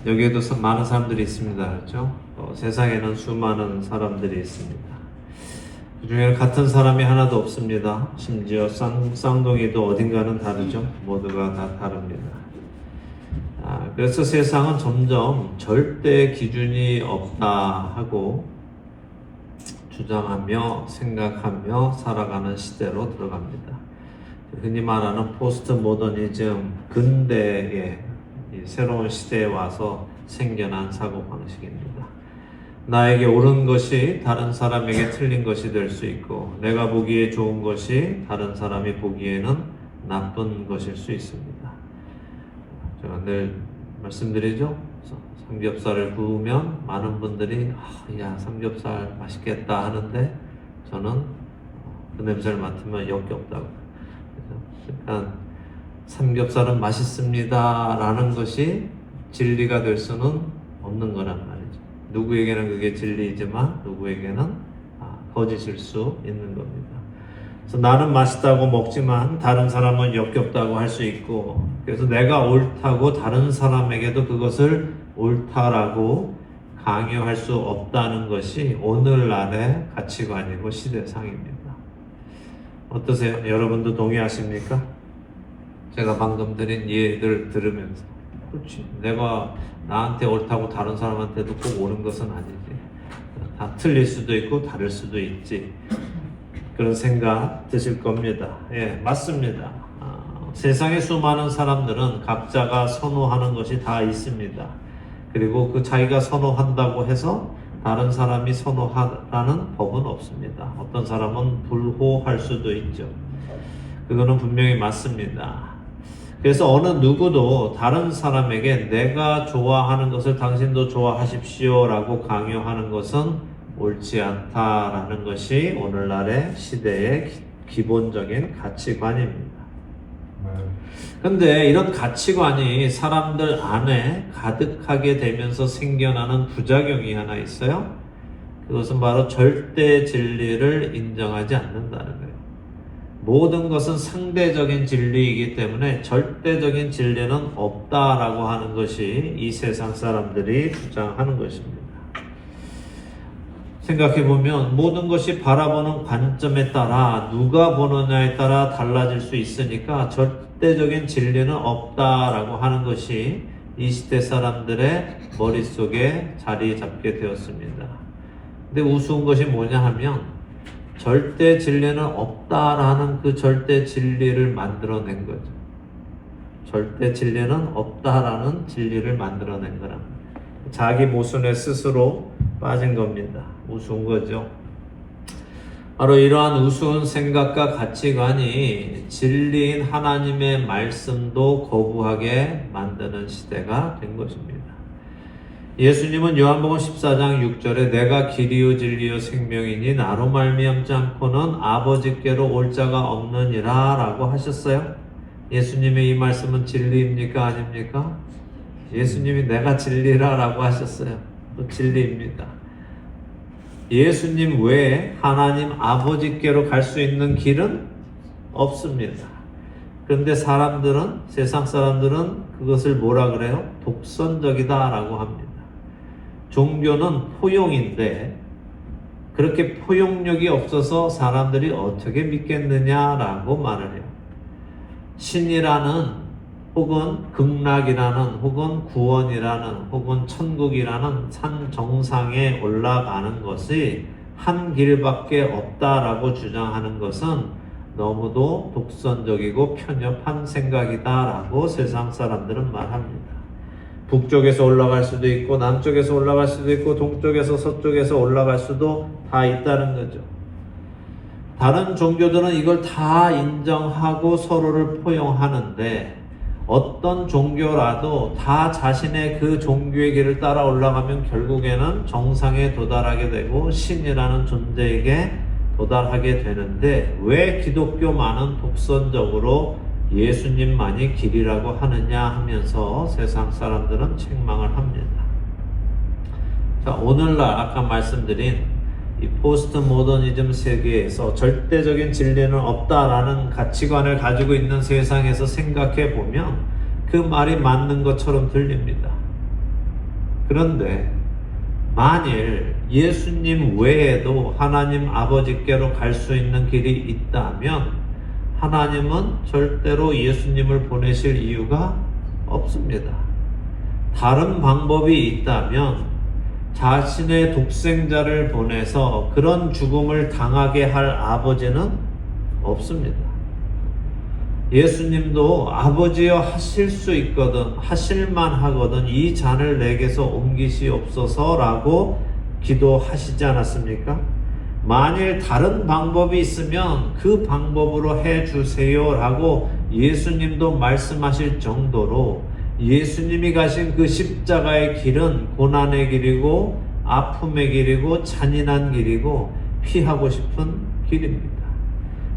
여기에도 많은 사람들이 있습니다. 그렇죠? 세상에는 수많은 사람들이 있습니다. 그 중에 같은 사람이 하나도 없습니다. 심지어 쌍둥이도 어딘가는 다르죠. 모두가 다 다릅니다. 그래서 세상은 점점 절대 기준이 없다 하고 주장하며 생각하며 살아가는 시대로 들어갑니다. 흔히 말하는 포스트 모더니즘, 근대의 새로운 시대에 와서 생겨난 사고방식입니다. 나에게 옳은 것이 다른 사람에게 틀린 것이 될 수 있고, 내가 보기에 좋은 것이 다른 사람이 보기에는 나쁜 것일 수 있습니다. 제가 늘 말씀드리죠. 삼겹살을 구우면 많은 분들이 야 삼겹살 맛있겠다 하는데 저는 그 냄새를 맡으면 역겹다고. 그러니까 삼겹살은 맛있습니다 라는 것이 진리가 될 수는 없는 거란 말이죠. 누구에게는 그게 진리이지만 누구에게는 거짓일 수 있는 겁니다. 그래서 나는 맛있다고 먹지만 다른 사람은 역겹다고 할 수 있고, 그래서 내가 옳다고 다른 사람에게도 그것을 옳다라고 강요할 수 없다는 것이 오늘날의 가치관이고 시대상입니다. 어떠세요? 여러분도 동의하십니까? 제가 방금 드린 예를 들으면서 그렇지, 내가 나한테 옳다고 다른 사람한테도 꼭 옳은 것은 아니지, 다 틀릴 수도 있고 다를 수도 있지, 그런 생각 드실 겁니다. 예, 맞습니다. 세상의 수많은 사람들은 각자가 선호하는 것이 다 있습니다. 그리고 그 자기가 선호한다고 해서 다른 사람이 선호하라는 법은 없습니다. 어떤 사람은 불호할 수도 있죠. 그거는 분명히 맞습니다. 그래서 어느 누구도 다른 사람에게 내가 좋아하는 것을 당신도 좋아하십시오 라고 강요하는 것은 옳지 않다라는 것이 오늘날의 시대의 기본적인 가치관입니다. 근데 이런 가치관이 사람들 안에 가득하게 되면서 생겨나는 부작용이 하나 있어요. 그것은 바로 절대 진리를 인정하지 않는다는 거예요. 모든 것은 상대적인 진리이기 때문에 절대적인 진리는 없다라고 하는 것이 이 세상 사람들이 주장하는 것입니다. 생각해보면 모든 것이 바라보는 관점에 따라 누가 보느냐에 따라 달라질 수 있으니까 절대적인 진리는 없다라고 하는 것이 이 시대 사람들의 머릿속에 자리 잡게 되었습니다. 근데 우스운 것이 뭐냐 하면 절대 진리는 없다라는 그 절대 진리를 만들어낸 거죠. 절대 진리는 없다라는 진리를 만들어낸 거랍니다. 자기 모순에 스스로 빠진 겁니다. 우스운 거죠. 바로 이러한 우스운 생각과 가치관이 진리인 하나님의 말씀도 거부하게 만드는 시대가 된 것입니다. 예수님은 요한복음 14장 6절에 내가 길이요 진리요 생명이니 나로 말미암지 않고는 아버지께로 올 자가 없느니라 라고 하셨어요. 예수님의 이 말씀은 진리입니까? 아닙니까? 예수님이 내가 진리라 라고 하셨어요. 또 진리입니다. 예수님 외에 하나님 아버지께로 갈 수 있는 길은 없습니다. 그런데 사람들은, 세상 사람들은 그것을 뭐라 그래요? 독선적이다 라고 합니다. 종교는 포용인데 그렇게 포용력이 없어서 사람들이 어떻게 믿겠느냐라고 말을 해요. 신이라는 혹은 극락이라는 혹은 구원이라는 혹은 천국이라는 산 정상에 올라가는 것이 한 길밖에 없다라고 주장하는 것은 너무도 독선적이고 편협한 생각이다라고 세상 사람들은 말합니다. 북쪽에서 올라갈 수도 있고 남쪽에서 올라갈 수도 있고 동쪽에서 서쪽에서 올라갈 수도 다 있다는 거죠. 다른 종교들은 이걸 다 인정하고 서로를 포용하는데 어떤 종교라도 다 자신의 그 종교의 길을 따라 올라가면 결국에는 정상에 도달하게 되고 신이라는 존재에게 도달하게 되는데 왜 기독교만은 독선적으로 예수님만이 길이라고 하느냐 하면서 세상 사람들은 책망을 합니다. 자, 오늘날 아까 말씀드린 이 포스트 모더니즘 세계에서 절대적인 진리는 없다라는 가치관을 가지고 있는 세상에서 생각해 보면 그 말이 맞는 것처럼 들립니다. 그런데 만일 예수님 외에도 하나님 아버지께로 갈 수 있는 길이 있다면 하나님은 절대로 예수님을 보내실 이유가 없습니다. 다른 방법이 있다면 자신의 독생자를 보내서 그런 죽음을 당하게 할 아버지는 없습니다. 예수님도 아버지여 하실 수 있거든, 하실만 하거든 이 잔을 내게서 옮기시옵소서라고 기도하시지 않았습니까? 만일 다른 방법이 있으면 그 방법으로 해주세요 라고 예수님도 말씀하실 정도로 예수님이 가신 그 십자가의 길은 고난의 길이고 아픔의 길이고 잔인한 길이고 피하고 싶은 길입니다.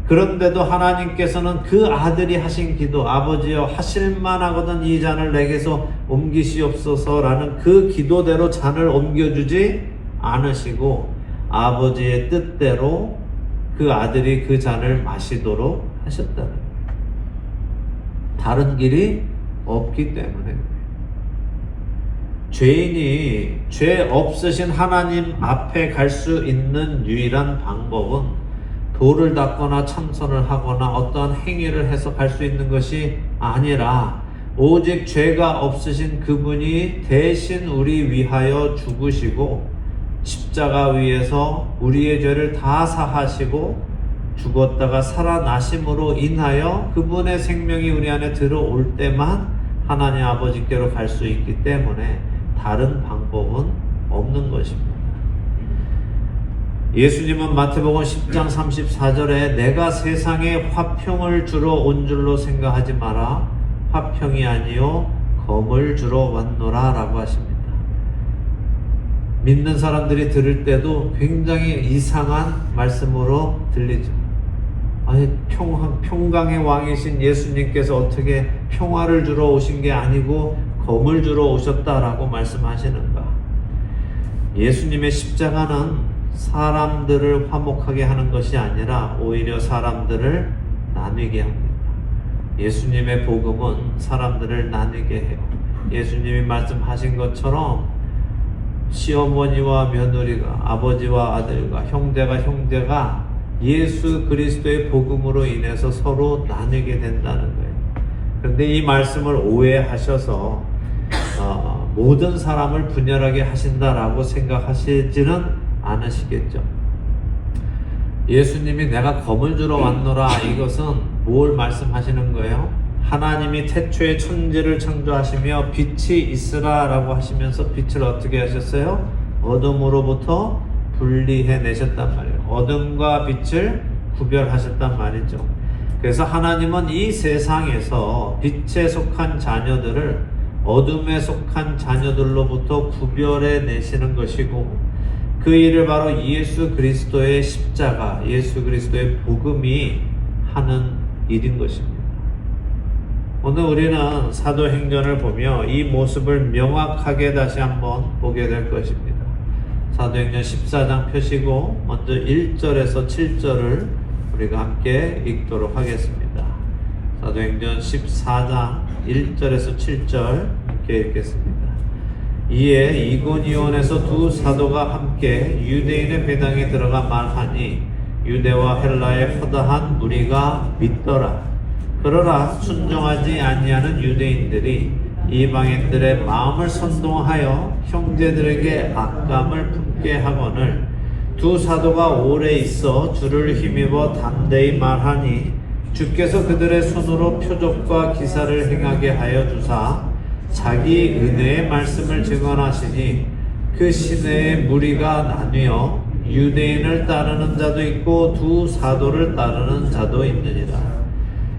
그런데도 하나님께서는 그 아들이 하신 기도, 아버지여 하실만 하거든 이 잔을 내게서 옮기시옵소서라는 그 기도대로 잔을 옮겨주지 않으시고 아버지의 뜻대로 그 아들이 그 잔을 마시도록 하셨다는 거예요. 다른 길이 없기 때문에 죄인이 죄 없으신 하나님 앞에 갈 수 있는 유일한 방법은 돌을 닦거나 참선을 하거나 어떠한 행위를 해서 갈 수 있는 것이 아니라 오직 죄가 없으신 그분이 대신 우리 위하여 죽으시고 십자가 위에서 우리의 죄를 다 사하시고 죽었다가 살아나심으로 인하여 그분의 생명이 우리 안에 들어올 때만 하나님 아버지께로 갈 수 있기 때문에 다른 방법은 없는 것입니다. 예수님은 마태복음 10장 34절에 내가 세상에 화평을 주러 온 줄로 생각하지 마라. 화평이 아니요 검을 주러 왔노라 라고 하십니다. 믿는 사람들이 들을 때도 굉장히 이상한 말씀으로 들리죠. 아니 평강의 왕이신 예수님께서 어떻게 평화를 주러 오신 게 아니고 검을 주러 오셨다라고 말씀하시는가? 예수님의 십자가는 사람들을 화목하게 하는 것이 아니라 오히려 사람들을 나뉘게 합니다. 예수님의 복음은 사람들을 나뉘게 해요. 예수님이 말씀하신 것처럼 시어머니와 며느리가, 아버지와 아들과, 형제가 형제가 예수 그리스도의 복음으로 인해서 서로 나뉘게 된다는 거예요. 그런데 이 말씀을 오해하셔서 모든 사람을 분열하게 하신다라고 생각하시지는 않으시겠죠. 예수님이 내가 검을 주러 왔노라 이것은 뭘 말씀하시는 거예요? 하나님이 태초에 천지를 창조하시며 빛이 있으라 라고 하시면서 빛을 어떻게 하셨어요? 어둠으로부터 분리해 내셨단 말이에요. 어둠과 빛을 구별하셨단 말이죠. 그래서 하나님은 이 세상에서 빛에 속한 자녀들을 어둠에 속한 자녀들로부터 구별해 내시는 것이고 그 일을 바로 예수 그리스도의 십자가, 예수 그리스도의 복음이 하는 일인 것입니다. 오늘 우리는 사도행전을 보며 이 모습을 명확하게 다시 한번 보게 될 것입니다. 사도행전 14장 펴시고 먼저 1절에서 7절을 우리가 함께 읽도록 하겠습니다. 사도행전 14장 1절에서 7절 함께 읽겠습니다. 이에 이고니온에서 두 사도가 함께 유대인의 배당에 들어가 말하니 유대와 헬라의 허다한 무리가 믿더라. 그러나 순종하지 아니하는 유대인들이 이방인들의 마음을 선동하여 형제들에게 악감을 품게 하거늘 두 사도가 오래 있어 주를 힘입어 담대히 말하니 주께서 그들의 손으로 표적과 기사를 행하게 하여 주사 자기 은혜의 말씀을 증언하시니 그 시내의 무리가 나뉘어 유대인을 따르는 자도 있고 두 사도를 따르는 자도 있느니라.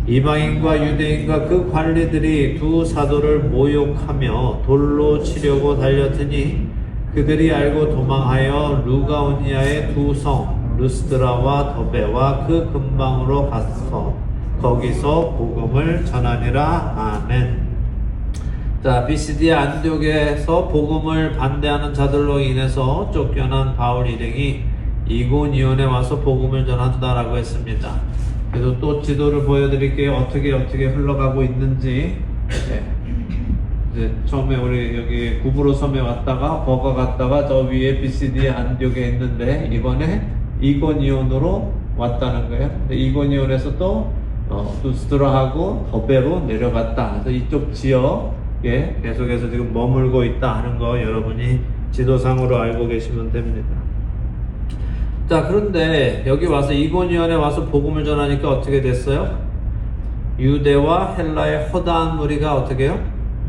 이방인과 유대인과 그 관리들이 두 사도를 모욕하며 돌로 치려고 달렸더니 그들이 알고 도망하여 루가오니아의 두 성 루스드라와 더베와 그 근방으로 가서 거기서 복음을 전하니라. 아멘. 자, 비시디아 안디옥에서 복음을 반대하는 자들로 인해서 쫓겨난 바울 일행이 이고니온에 와서 복음을 전한다라고 했습니다. 그래도 또 지도를 보여드릴게요. 어떻게 흘러가고 있는지. 네. 이제 처음에 우리 여기 구브로 섬에 왔다가 버가 갔다가 저 위에 BCD 안디옥에 있는데 이번에 이고니온으로 왔다는 거예요. 이고니온에서 또 루스드라하고 더베로 내려갔다. 그래서 이쪽 지역에 계속해서 지금 머물고 있다 하는 거 여러분이 지도상으로 알고 계시면 됩니다. 자, 그런데 여기 와서 이고니온에 와서 복음을 전하니까 어떻게 됐어요? 유대와 헬라의 허다한 무리가 어떻게 해요?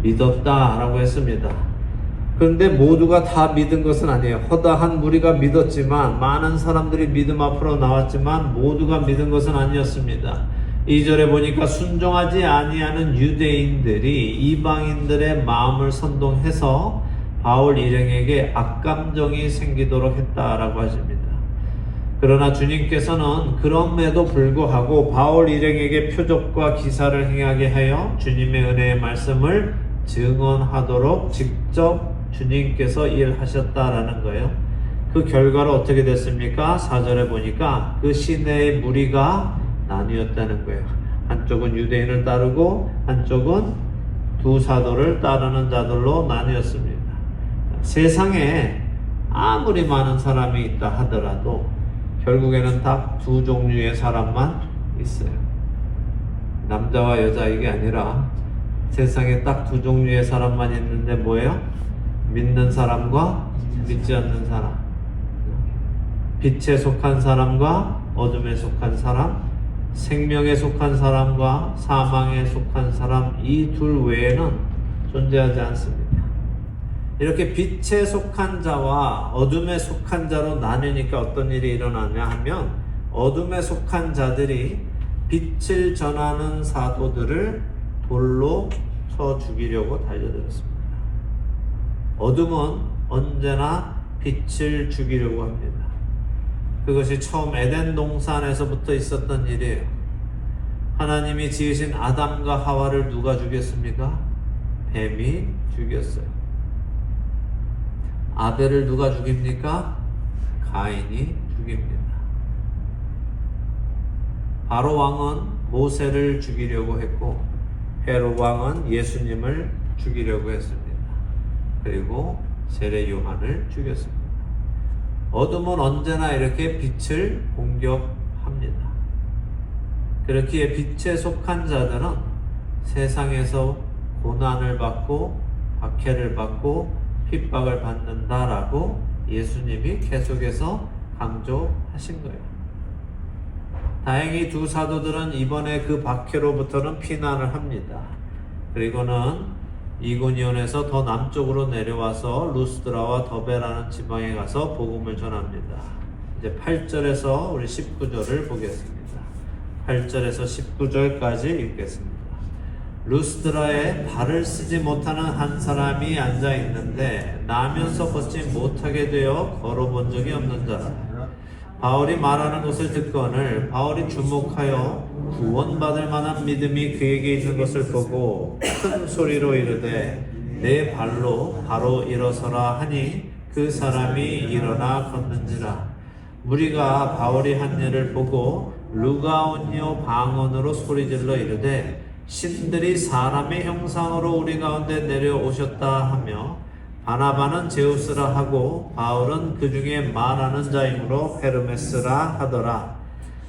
믿었다라고 했습니다. 그런데 모두가 다 믿은 것은 아니에요. 허다한 무리가 믿었지만, 많은 사람들이 믿음 앞으로 나왔지만 모두가 믿은 것은 아니었습니다. 2절에 보니까 순종하지 아니하는 유대인들이 이방인들의 마음을 선동해서 바울 일행에게 악감정이 생기도록 했다라고 하십니다. 그러나 주님께서는 그럼에도 불구하고 바울 일행에게 표적과 기사를 행하게 하여 주님의 은혜의 말씀을 증언하도록 직접 주님께서 일하셨다라는 거예요. 그 결과로 어떻게 됐습니까? 4절에 보니까 그 시내의 무리가 나뉘었다는 거예요. 한쪽은 유대인을 따르고 한쪽은 두 사도를 따르는 자들로 나뉘었습니다. 세상에 아무리 많은 사람이 있다 하더라도 결국에는 딱 두 종류의 사람만 있어요. 남자와 여자 이게 아니라 세상에 딱 두 종류의 사람만 있는데 뭐예요? 믿는 사람과 믿지 않는 사람. 빛에 속한 사람과 어둠에 속한 사람, 생명에 속한 사람과 사망에 속한 사람, 이 둘 외에는 존재하지 않습니다. 이렇게 빛에 속한 자와 어둠에 속한 자로 나뉘니까 어떤 일이 일어나냐 하면 어둠에 속한 자들이 빛을 전하는 사도들을 돌로 쳐 죽이려고 달려들었습니다. 어둠은 언제나 빛을 죽이려고 합니다. 그것이 처음 에덴 동산에서부터 있었던 일이에요. 하나님이 지으신 아담과 하와를 누가 죽였습니까? 뱀이 죽였어요. 아벨을 누가 죽입니까? 가인이 죽입니다. 바로 왕은 모세를 죽이려고 했고 헤롯 왕은 예수님을 죽이려고 했습니다. 그리고 세례 요한을 죽였습니다. 어둠은 언제나 이렇게 빛을 공격합니다. 그렇기에 빛에 속한 자들은 세상에서 고난을 받고 박해를 받고 핍박을 받는다라고 예수님이 계속해서 강조하신 거예요. 다행히 두 사도들은 이번에 그 박해로부터는 피난을 합니다. 그리고는 이고니온에서 더 남쪽으로 내려와서 루스드라와 더베라는 지방에 가서 복음을 전합니다. 이제 8절에서 우리 19절을 보겠습니다. 8절에서 19절까지 읽겠습니다. 루스드라에 발을 쓰지 못하는 한 사람이 앉아 있는데 나면서 걷지 못하게 되어 걸어본 적이 없는 자라. 바울이 말하는 것을 듣거늘 바울이 주목하여 구원받을 만한 믿음이 그에게 있는 것을 보고 큰 소리로 이르되 내 발로 바로 일어서라 하니 그 사람이 일어나 걷는지라. 무리가 바울이 한 일을 보고 루가온요 방언으로 소리질러 이르되 신들이 사람의 형상으로 우리 가운데 내려오셨다 하며 바나바는 제우스라 하고 바울은 그 중에 말하는 자이므로 헤르메스라 하더라.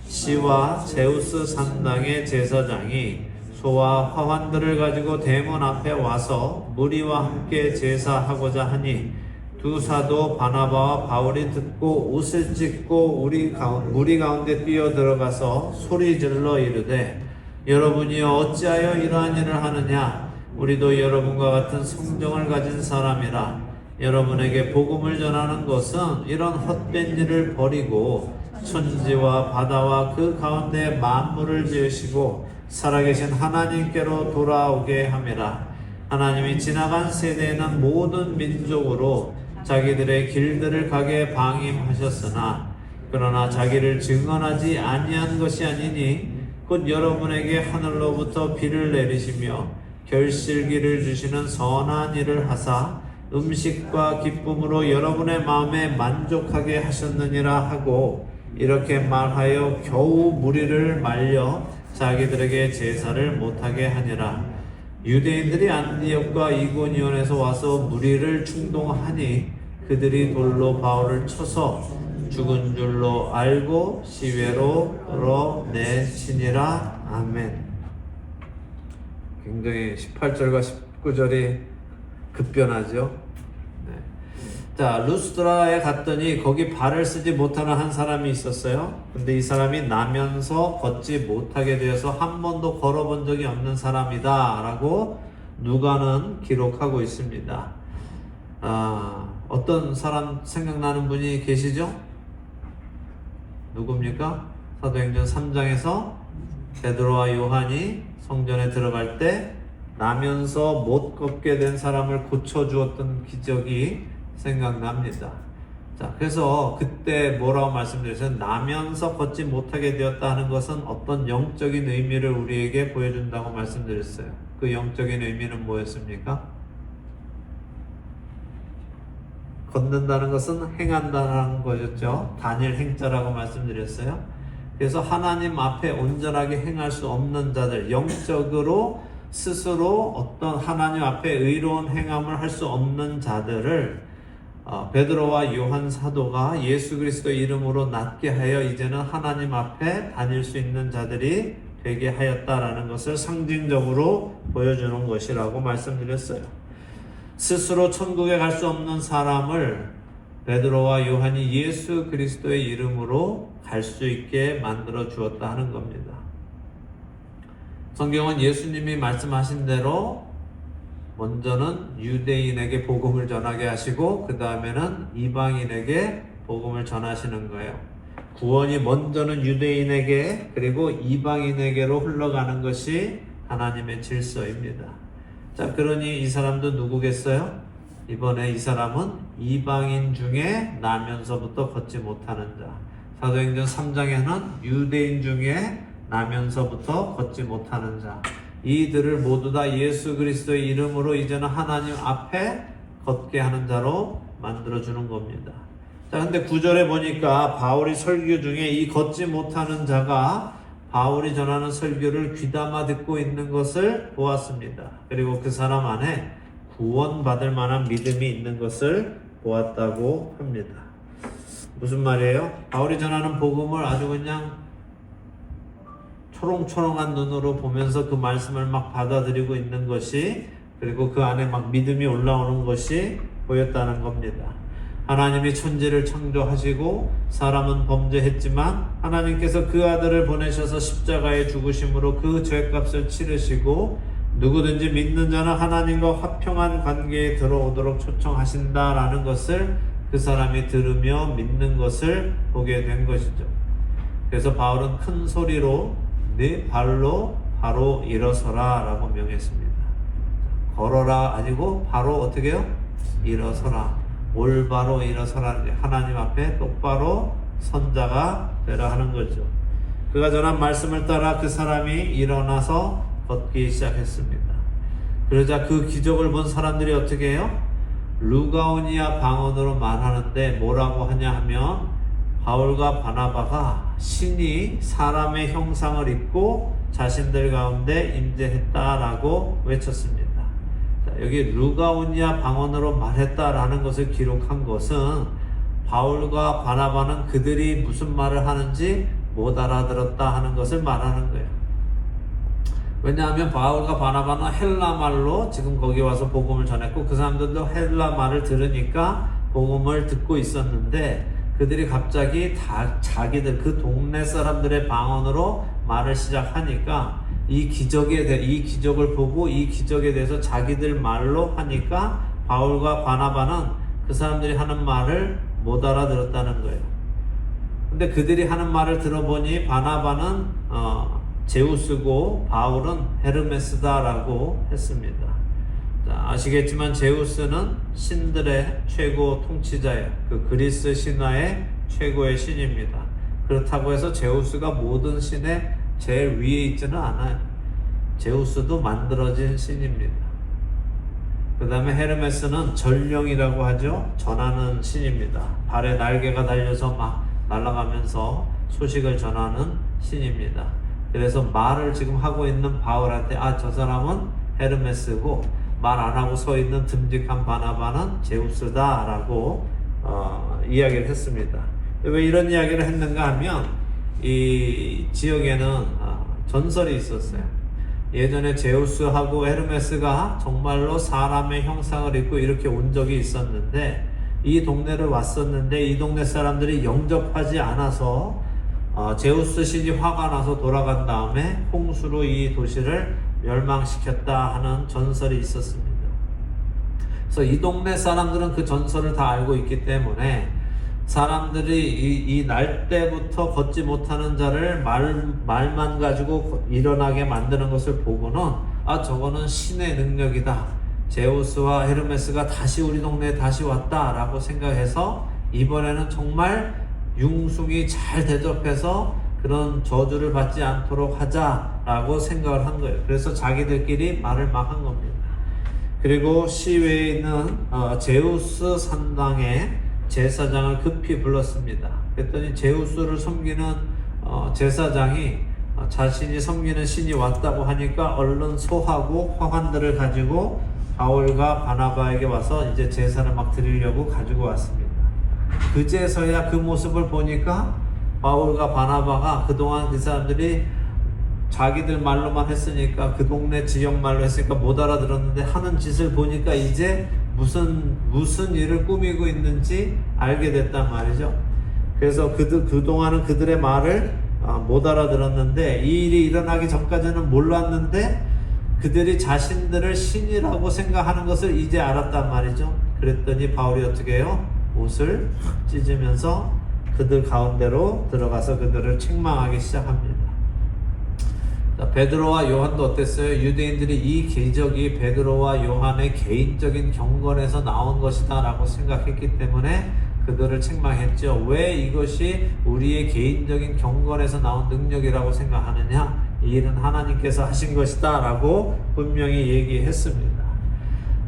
시와 제우스 산당의 제사장이 소와 화환들을 가지고 대문 앞에 와서 무리와 함께 제사하고자 하니 두 사도 바나바와 바울이 듣고 옷을 찢고 무리 가운데 뛰어들어가서 소리질러 이르되 여러분이 어찌하여 이러한 일을 하느냐? 우리도 여러분과 같은 성정을 가진 사람이라. 여러분에게 복음을 전하는 것은 이런 헛된 일을 버리고 천지와 바다와 그 가운데 만물을 지으시고 살아계신 하나님께로 돌아오게 함이라. 하나님이 지나간 세대에는 모든 민족으로 자기들의 길들을 가게 방임하셨으나 그러나 자기를 증언하지 아니한 것이 아니니 곧 여러분에게 하늘로부터 비를 내리시며 결실기를 주시는 선한 일을 하사 음식과 기쁨으로 여러분의 마음에 만족하게 하셨느니라 하고 이렇게 말하여 겨우 무리를 말려 자기들에게 제사를 못하게 하니라. 유대인들이 안디옥과 이고니온에서 와서 무리를 충동하니 그들이 돌로 바울을 쳐서 죽은 줄로 알고 시외로 끌어내치니라. 아멘. 굉장히 18절과 19절이 급변하죠. 네. 자, 루스드라에 갔더니 거기 발을 쓰지 못하는 한 사람이 있었어요. 근데 이 사람이 나면서 걷지 못하게 되어서 한 번도 걸어본 적이 없는 사람이다 라고 누가는 기록하고 있습니다. 어떤 사람 생각나는 분이 계시죠? 누굽니까? 사도행전 3장에서 베드로와 요한이 성전에 들어갈 때 나면서 못 걷게 된 사람을 고쳐주었던 기적이 생각납니다. 자, 그래서 그때 뭐라고 말씀드렸어요? 나면서 걷지 못하게 되었다 하는 것은 어떤 영적인 의미를 우리에게 보여준다고 말씀드렸어요. 그 영적인 의미는 뭐였습니까? 걷는다는 것은 행한다는 거였죠. 단일 행자라고 말씀드렸어요. 그래서 하나님 앞에 온전하게 행할 수 없는 자들, 영적으로 스스로 어떤 하나님 앞에 의로운 행함을 할 수 없는 자들을 베드로와 요한 사도가 예수 그리스도의 이름으로 낫게 하여 이제는 하나님 앞에 다닐 수 있는 자들이 되게 하였다라는 것을 상징적으로 보여주는 것이라고 말씀드렸어요. 스스로 천국에 갈 수 없는 사람을 베드로와 요한이 예수 그리스도의 이름으로 갈 수 있게 만들어 주었다 하는 겁니다. 성경은 예수님이 말씀하신 대로 먼저는 유대인에게 복음을 전하게 하시고 그 다음에는 이방인에게 복음을 전하시는 거예요. 구원이 먼저는 유대인에게 그리고 이방인에게로 흘러가는 것이 하나님의 질서입니다. 자, 그러니 이 사람도 누구겠어요? 이번에 이 사람은 이방인 중에 나면서부터 걷지 못하는 자. 사도행전 3장에는 유대인 중에 나면서부터 걷지 못하는 자. 이들을 모두 다 예수 그리스도의 이름으로 이제는 하나님 앞에 걷게 하는 자로 만들어주는 겁니다. 자, 근데 9절에 보니까 바울이 설교 중에 이 걷지 못하는 자가 바울이 전하는 설교를 귀담아 듣고 있는 것을 보았습니다. 그리고 그 사람 안에 구원받을 만한 믿음이 있는 것을 보았다고 합니다. 무슨 말이에요? 바울이 전하는 복음을 아주 그냥 초롱초롱한 눈으로 보면서 그 말씀을 막 받아들이고 있는 것이, 그리고 그 안에 막 믿음이 올라오는 것이 보였다는 겁니다. 하나님이 천지를 창조하시고 사람은 범죄했지만 하나님께서 그 아들을 보내셔서 십자가에 죽으심으로 그 죄값을 치르시고 누구든지 믿는 자는 하나님과 화평한 관계에 들어오도록 초청하신다라는 것을 그 사람이 들으며 믿는 것을 보게 된 것이죠. 그래서 바울은 큰 소리로 네 발로 바로 일어서라 라고 명했습니다. 걸어라 아니고 바로 어떻게 해요? 일어서라. 올바로 일어서라. 하나님 앞에 똑바로 선자가 되라 하는 거죠. 그가 전한 말씀을 따라 그 사람이 일어나서 걷기 시작했습니다. 그러자 그 기적을 본 사람들이 어떻게 해요? 루가오니아 방언으로 말하는데 뭐라고 하냐 하면 바울과 바나바가 신이 사람의 형상을 입고 자신들 가운데 임재했다라고 외쳤습니다. 여기 루가오니아 방언으로 말했다라는 것을 기록한 것은 바울과 바나바는 그들이 무슨 말을 하는지 못 알아들었다 하는 것을 말하는 거예요. 왜냐하면 바울과 바나바는 헬라 말로 지금 거기 와서 복음을 전했고 그 사람들도 헬라 말을 들으니까 복음을 듣고 있었는데 그들이 갑자기 다 자기들 그 동네 사람들의 방언으로 말을 시작하니까 이 기적을 보고 이 기적에 대해서 자기들 말로 하니까 바울과 바나바는 그 사람들이 하는 말을 못 알아들었다는 거예요. 근데 그들이 하는 말을 들어보니 바나바는 제우스고 바울은 헤르메스다라고 했습니다. 자, 아시겠지만 제우스는 신들의 최고 통치자예요. 그 그리스 신화의 최고의 신입니다. 그렇다고 해서 제우스가 모든 신의 제일 위에 있지는 않아요. 제우스도 만들어진 신입니다. 그 다음에 헤르메스는 전령이라고 하죠. 전하는 신입니다. 발에 날개가 달려서 막 날아가면서 소식을 전하는 신입니다. 그래서 말을 지금 하고 있는 바울한테 저 사람은 헤르메스고, 말 안 하고 서 있는 듬직한 바나바는 제우스다라고 이야기를 했습니다. 왜 이런 이야기를 했는가 하면 이 지역에는 전설이 있었어요. 예전에 제우스하고 헤르메스가 정말로 사람의 형상을 입고 이렇게 온 적이 있었는데, 이 동네를 왔었는데 이 동네 사람들이 영접하지 않아서 제우스 신이 화가 나서 돌아간 다음에 홍수로 이 도시를 멸망시켰다 하는 전설이 있었습니다. 그래서 이 동네 사람들은 그 전설을 다 알고 있기 때문에 사람들이 이 날 때부터 걷지 못하는 자를 말만 가지고 일어나게 만드는 것을 보고는 저거는 신의 능력이다, 제우스와 헤르메스가 다시 우리 동네에 다시 왔다라고 생각해서 이번에는 정말 융숭이 잘 대접해서 그런 저주를 받지 않도록 하자라고 생각을 한 거예요. 그래서 자기들끼리 말을 막 한 겁니다. 그리고 시외에 있는 제우스 산당에 제사장을 급히 불렀습니다. 그랬더니 제우스를 섬기는 제사장이 자신이 섬기는 신이 왔다고 하니까 얼른 소하고 화관들을 가지고 바울과 바나바에게 와서 이제 제사를 막 드리려고 가지고 왔습니다. 그제서야 그 모습을 보니까 바울과 바나바가 그동안 그 사람들이 자기들 말로만 했으니까, 그 동네 지역 말로 했으니까 못 알아들었는데 하는 짓을 보니까 이제 무슨 일을 꾸미고 있는지 알게 됐단 말이죠. 그래서 그동안은 그들의 말을 못 알아들었는데, 이 일이 일어나기 전까지는 몰랐는데 그들이 자신들을 신이라고 생각하는 것을 이제 알았단 말이죠. 그랬더니 바울이 어떻게 해요? 옷을 찢으면서 그들 가운데로 들어가서 그들을 책망하기 시작합니다. 베드로와 요한도 어땠어요? 유대인들이 이 기적이 베드로와 요한의 개인적인 경건에서 나온 것이다 라고 생각했기 때문에 그들을 책망했죠. 왜 이것이 우리의 개인적인 경건에서 나온 능력이라고 생각하느냐? 이 일은 하나님께서 하신 것이다 라고 분명히 얘기했습니다.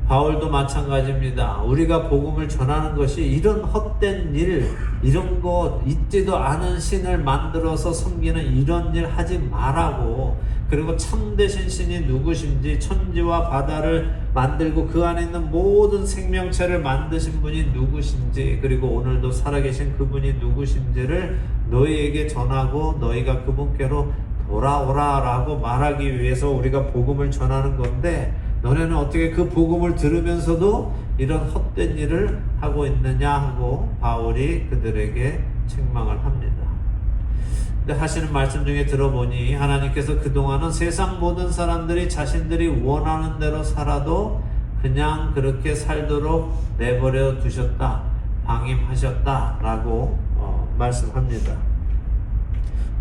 바울도 마찬가지입니다. 우리가 복음을 전하는 것이 이런 헛된 일, 이런 거 있지도 않은 신을 만들어서 섬기는 이런 일 하지 말라고, 그리고 참되신 신이 누구신지, 천지와 바다를 만들고 그 안에 있는 모든 생명체를 만드신 분이 누구신지, 그리고 오늘도 살아계신 그분이 누구신지를 너희에게 전하고 너희가 그분께로 돌아오라 라고 말하기 위해서 우리가 복음을 전하는 건데, 너네는 어떻게 그 복음을 들으면서도 이런 헛된 일을 하고 있느냐 하고 바울이 그들에게 책망을 합니다. 근데 하시는 말씀 중에 들어보니 하나님께서 그동안은 세상 모든 사람들이 자신들이 원하는 대로 살아도 그냥 그렇게 살도록 내버려 두셨다, 방임하셨다 라고 말씀합니다.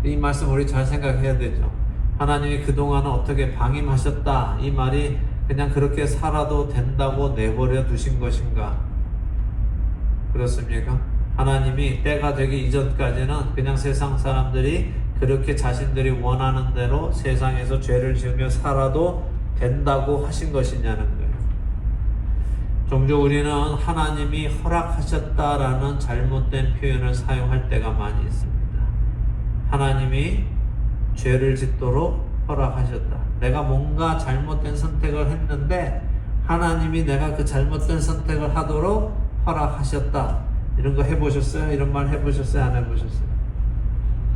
이 말씀 우리 잘 생각해야 되죠. 하나님이 그동안은 어떻게 방임하셨다, 이 말이 그냥 그렇게 살아도 된다고 내버려 두신 것인가? 그렇습니까? 하나님이 때가 되기 이전까지는 그냥 세상 사람들이 그렇게 자신들이 원하는 대로 세상에서 죄를 지으며 살아도 된다고 하신 것이냐는 거예요. 종종 우리는 하나님이 허락하셨다라는 잘못된 표현을 사용할 때가 많이 있습니다. 하나님이 죄를 짓도록 허락하셨다. 내가 뭔가 잘못된 선택을 했는데 하나님이 내가 그 잘못된 선택을 하도록 허락하셨다. 이런 거 해보셨어요? 이런 말 해보셨어요? 안 해보셨어요?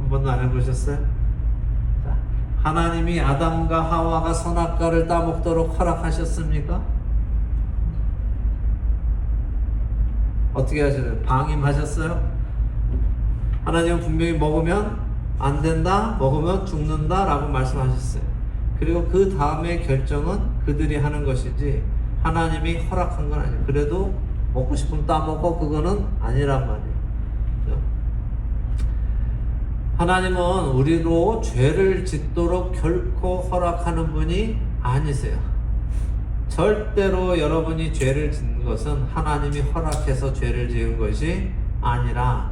한 번도 안 해보셨어요? 자, 하나님이 아담과 하와가 선악과를 따먹도록 허락하셨습니까? 어떻게 하셨어요? 방임하셨어요? 하나님은 분명히 먹으면 안 된다, 먹으면 죽는다 라고 말씀하셨어요. 그리고 그 다음에 결정은 그들이 하는 것이지 하나님이 허락한 건 아니에요. 그래도 먹고 싶으면 따먹고 그거는 아니란 말이에요. 하나님은 우리로 죄를 짓도록 결코 허락하는 분이 아니세요. 절대로 여러분이 죄를 짓는 것은 하나님이 허락해서 죄를 지은 것이 아니라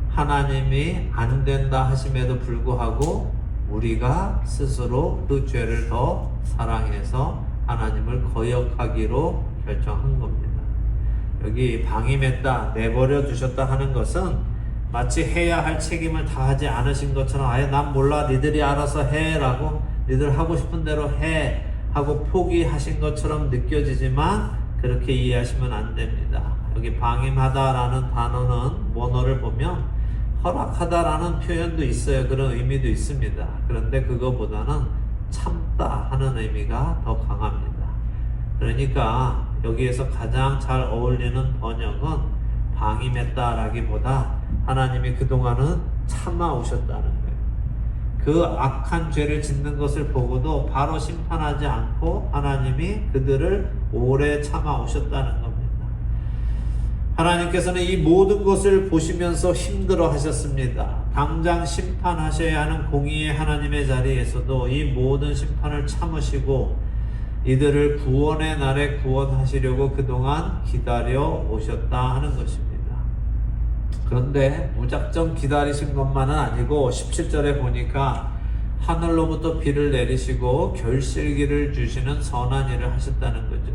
하나님이 안 된다 하심에도 불구하고 우리가 스스로 그 죄를 더 사랑해서 하나님을 거역하기로 결정한 겁니다. 여기 방임했다, 내버려 두셨다 하는 것은 마치 해야 할 책임을 다하지 않으신 것처럼 아예 난 몰라, 니들이 알아서 해 라고, 니들 하고 싶은 대로 해 하고 포기하신 것처럼 느껴지지만 그렇게 이해하시면 안 됩니다. 여기 방임하다라는 단어는 원어를 보면 허락하다라는 표현도 있어요. 그런 의미도 있습니다. 그런데 그거보다는 참다 하는 의미가 더 강합니다. 그러니까 여기에서 가장 잘 어울리는 번역은 방임했다라기보다 하나님이 그동안은 참아오셨다는 거예요. 그 악한 죄를 짓는 것을 보고도 바로 심판하지 않고 하나님이 그들을 오래 참아오셨다는 겁니다. 하나님께서는 이 모든 것을 보시면서 힘들어 하셨습니다. 당장 심판하셔야 하는 공의의 하나님의 자리에서도 이 모든 심판을 참으시고 이들을 구원의 날에 구원하시려고 그동안 기다려 오셨다 하는 것입니다. 그런데 무작정 기다리신 것만은 아니고 17절에 보니까 하늘로부터 비를 내리시고 결실기를 주시는 선한 일을 하셨다는 거죠.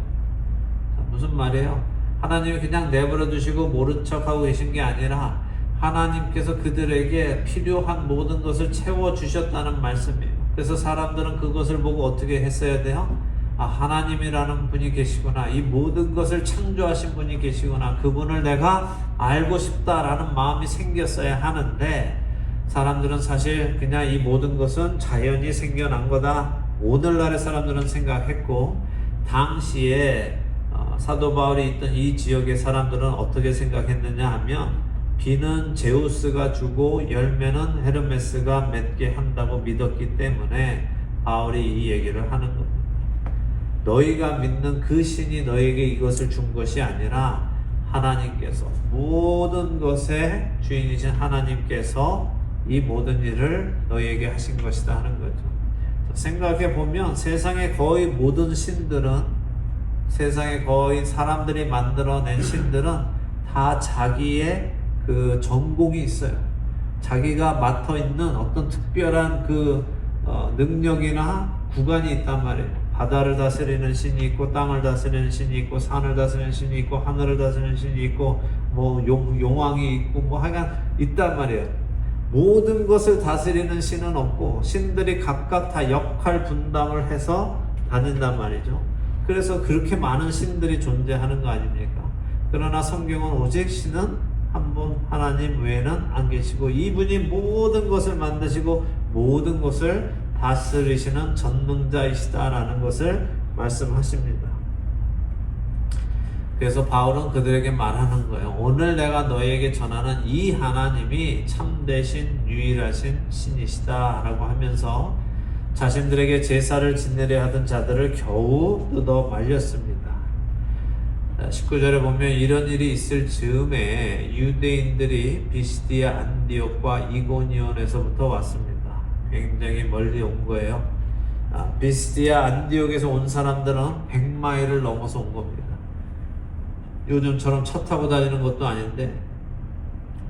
무슨 말이에요? 하나님이 그냥 내버려 두시고 모른 척하고 계신 게 아니라 하나님께서 그들에게 필요한 모든 것을 채워주셨다는 말씀이에요. 그래서 사람들은 그것을 보고 어떻게 했어야 돼요? 아, 하나님이라는 분이 계시구나. 이 모든 것을 창조하신 분이 계시구나. 그분을 내가 알고 싶다라는 마음이 생겼어야 하는데 사람들은 사실 그냥 이 모든 것은 자연이 생겨난 거다. 오늘날의 사람들은 생각했고 당시에 사도 바울이 있던 이 지역의 사람들은 어떻게 생각했느냐 하면 비는 제우스가 주고 열매는 헤르메스가 맺게 한다고 믿었기 때문에 바울이 이 얘기를 하는 겁니다. 너희가 믿는 그 신이 너에게 이것을 준 것이 아니라 하나님께서 모든 것의 주인이신 하나님께서 이 모든 일을 너희에게 하신 것이다 하는 거죠. 생각해 보면 세상의 거의 모든 신들은 세상에 거의 사람들이 만들어낸 신들은 다 자기의 그 전공이 있어요. 자기가 맡아 있는 어떤 특별한 그 능력이나 구간이 있단 말이에요. 바다를 다스리는 신이 있고 땅을 다스리는 신이 있고 산을 다스리는 신이 있고 하늘을 다스리는 신이 있고 뭐 용왕이 있고 뭐 하여간 있단 말이에요. 모든 것을 다스리는 신은 없고 신들이 각각 다 역할 분담을 해서 다닌단 말이죠. 그래서 그렇게 많은 신들이 존재하는 거 아닙니까? 그러나 성경은 오직 신은 한 분 하나님 외에는 안 계시고 이분이 모든 것을 만드시고 모든 것을 다스리시는 전능자이시다라는 것을 말씀하십니다. 그래서 바울은 그들에게 말하는 거예요. 오늘 내가 너에게 전하는 이 하나님이 참되신 유일하신 신이시다라고 하면서 자신들에게 제사를 지내려 하던 자들을 겨우 뜯어 말렸습니다. 19절에 보면 이런 일이 있을 즈음에 유대인들이 비시디아 안디옥과 이고니온에서부터 왔습니다. 굉장히 멀리 온 거예요. 비시디아 안디옥에서 온 사람들은 100마일을 넘어서 온 겁니다. 요즘처럼 차 타고 다니는 것도 아닌데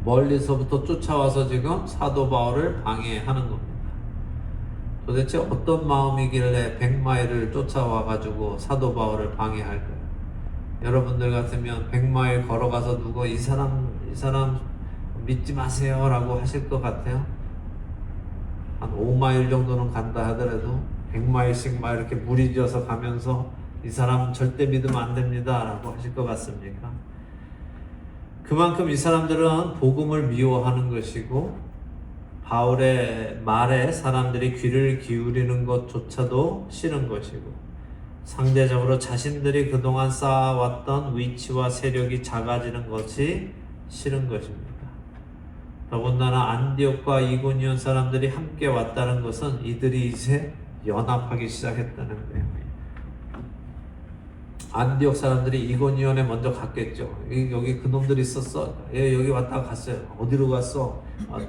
멀리서부터 쫓아와서 지금 사도 바울을 방해하는 겁니다. 도대체 어떤 마음이길래 100마일을 쫓아와 가지고 사도 바울을 방해할까요? 여러분들 같으면 100마일 걸어가서 누구 이 사람 믿지 마세요 라고 하실 것 같아요? 한 5마일 정도는 간다 하더라도 100마일씩 막 이렇게 무리지어서 가면서 이 사람 절대 믿으면 안 됩니다 라고 하실 것 같습니까? 그만큼 이 사람들은 복음을 미워하는 것이고 바울의 말에 사람들이 귀를 기울이는 것조차도 싫은 것이고 상대적으로 자신들이 그동안 쌓아왔던 위치와 세력이 작아지는 것이 싫은 것입니다. 더군다나 안디옥과 이고니온 사람들이 함께 왔다는 것은 이들이 이제 연합하기 시작했다는 거예요. 안디옥 사람들이 이고니온에 먼저 갔겠죠. 여기 그놈들이 있었어. 예, 여기 왔다가 갔어요. 어디로 갔어?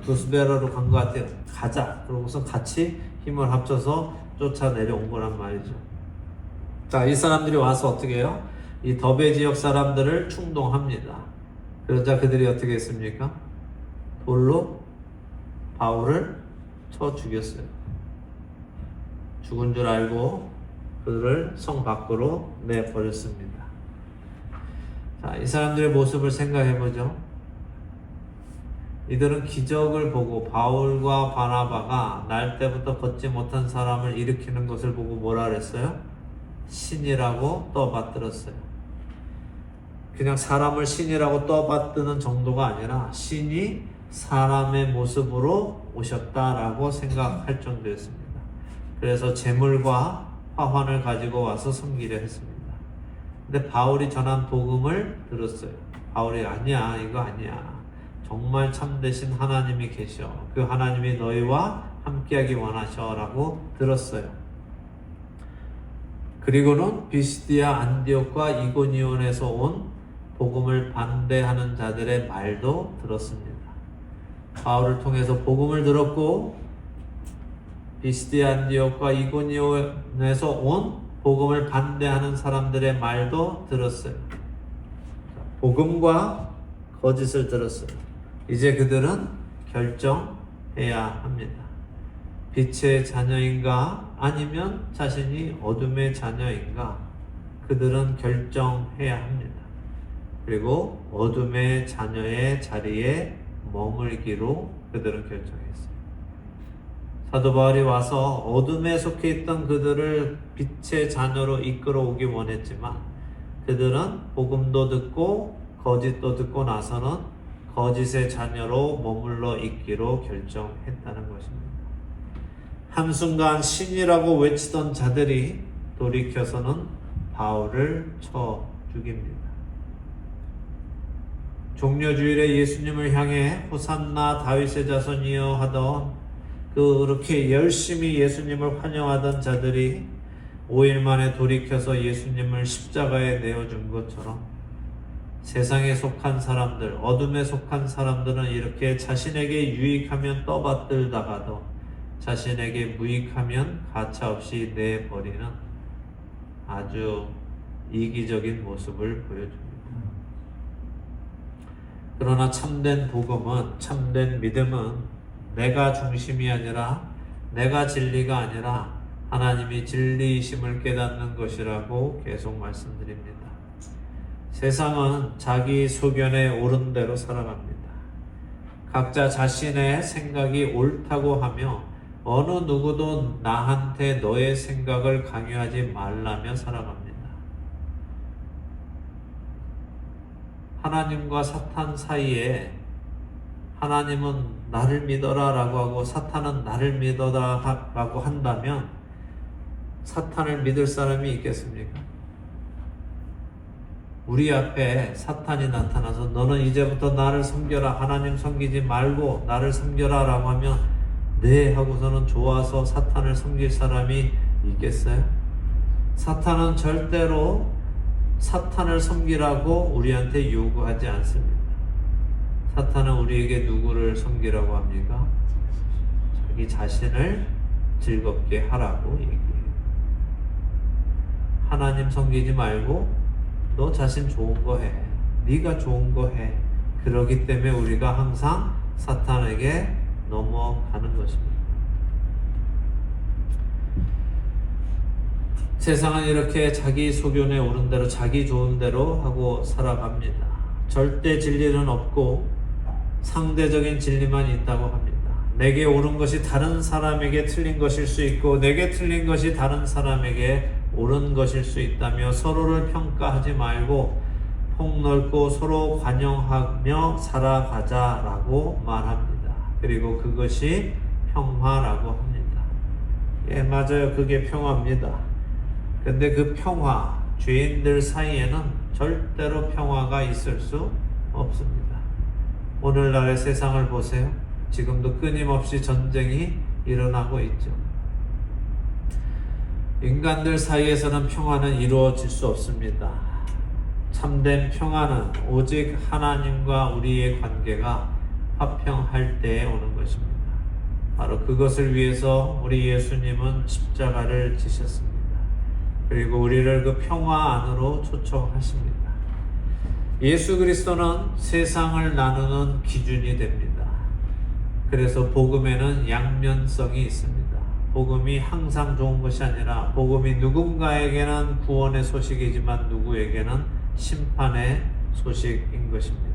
두스베라로 간 것 같아요. 가자. 그러고서 같이 힘을 합쳐서 쫓아 내려온 거란 말이죠. 자, 이 사람들이 와서 어떻게 해요? 이 더베 지역 사람들을 충동합니다. 그러자 그들이 어떻게 했습니까? 돌로 바울을 쳐 죽였어요. 죽은 줄 알고 그들을 성 밖으로 내버렸습니다. 자, 이 사람들의 모습을 생각해보죠. 이들은 기적을 보고 바울과 바나바가 날 때부터 걷지 못한 사람을 일으키는 것을 보고 뭐라 그랬어요? 신이라고 떠받들었어요. 그냥 사람을 신이라고 떠받드는 정도가 아니라 신이 사람의 모습으로 오셨다라고 생각할 정도였습니다. 그래서 재물과 화환을 가지고 와서 섬기려 했습니다. 근데 바울이 전한 복음을 들었어요. 바울이 아니야, 이거 아니야. 정말 참되신 하나님이 계셔. 그 하나님이 너희와 함께하기 원하셔라고 들었어요. 그리고는 비시디아, 안디옥과 이고니온에서 온 복음을 반대하는 자들의 말도 들었습니다. 바울을 통해서 복음을 들었고 비시디아, 안디옥과 이고니온에서 온 복음을 반대하는 사람들의 말도 들었어요. 복음과 거짓을 들었어요. 이제 그들은 결정해야 합니다. 빛의 자녀인가 아니면 자신이 어둠의 자녀인가 그들은 결정해야 합니다. 그리고 어둠의 자녀의 자리에 머물기로 그들은 결정했어요. 사도 바울이 와서 어둠에 속해 있던 그들을 빛의 자녀로 이끌어오기 원했지만 그들은 복음도 듣고 거짓도 듣고 나서는 거짓의 자녀로 머물러 있기로 결정했다는 것입니다. 한순간 신이라고 외치던 자들이 돌이켜서는 바울을 쳐 죽입니다. 종려주일에 예수님을 향해 호산나 다윗의 자손이여 하던 그렇게 열심히 예수님을 환영하던 자들이 5일 만에 돌이켜서 예수님을 십자가에 내어준 것처럼 세상에 속한 사람들, 어둠에 속한 사람들은 이렇게 자신에게 유익하면 떠받들다가도 자신에게 무익하면 가차없이 내버리는 아주 이기적인 모습을 보여줍니다. 그러나 참된 복음은, 참된 믿음은 내가 중심이 아니라 내가 진리가 아니라 하나님이 진리이심을 깨닫는 것이라고 계속 말씀드립니다. 세상은 자기 소견에 옳은 대로 살아갑니다. 각자 자신의 생각이 옳다고 하며 어느 누구도 나한테 너의 생각을 강요하지 말라며 살아갑니다. 하나님과 사탄 사이에 하나님은 나를 믿어라 라고 하고 사탄은 나를 믿어라 라고 한다면 사탄을 믿을 사람이 있겠습니까? 우리 앞에 사탄이 나타나서 너는 이제부터 나를 섬겨라, 하나님 섬기지 말고 나를 섬겨라 라고 하면 네 하고서는 좋아서 사탄을 섬길 사람이 있겠어요? 사탄은 절대로 사탄을 섬기라고 우리한테 요구하지 않습니다. 사탄은 우리에게 누구를 섬기라고 합니까? 자기 자신을 즐겁게 하라고 얘기해요. 하나님 섬기지 말고 너 자신 좋은 거 해. 네가 좋은 거 해. 그러기 때문에 우리가 항상 사탄에게 넘어가는 것입니다. 세상은 이렇게 자기 소견에 오른 대로 자기 좋은 대로 하고 살아갑니다. 절대 진리는 없고 상대적인 진리만 있다고 합니다. 내게 옳은 것이 다른 사람에게 틀린 것일 수 있고 내게 틀린 것이 다른 사람에게 옳은 것일 수 있다며 서로를 평가하지 말고 폭넓고 서로 관용하며 살아가자라고 말합니다. 그리고 그것이 평화라고 합니다. 예, 맞아요. 그게 평화입니다. 근데 그 평화, 죄인들 사이에는 절대로 평화가 있을 수 없습니다. 오늘날의 세상을 보세요. 지금도 끊임없이 전쟁이 일어나고 있죠. 인간들 사이에서는 평화는 이루어질 수 없습니다. 참된 평화는 오직 하나님과 우리의 관계가 화평할 때에 오는 것입니다. 바로 그것을 위해서 우리 예수님은 십자가를 지셨습니다. 그리고 우리를 그 평화 안으로 초청하십니다. 예수 그리스도는 세상을 나누는 기준이 됩니다. 그래서 복음에는 양면성이 있습니다. 복음이 항상 좋은 것이 아니라 복음이 누군가에게는 구원의 소식이지만 누구에게는 심판의 소식인 것입니다.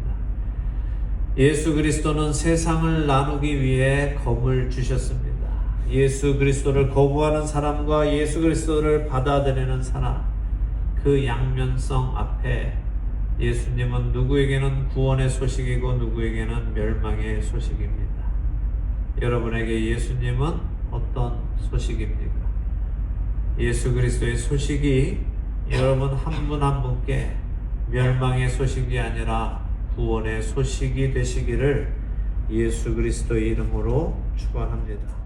예수 그리스도는 세상을 나누기 위해 검을 주셨습니다. 예수 그리스도를 거부하는 사람과 예수 그리스도를 받아들이는 사람, 그 양면성 앞에 예수님은 누구에게는 구원의 소식이고 누구에게는 멸망의 소식입니다. 여러분에게 예수님은 어떤 소식입니까? 예수 그리스도의 소식이 여러분 한 분 한 분께 멸망의 소식이 아니라 구원의 소식이 되시기를 예수 그리스도의 이름으로 축원합니다.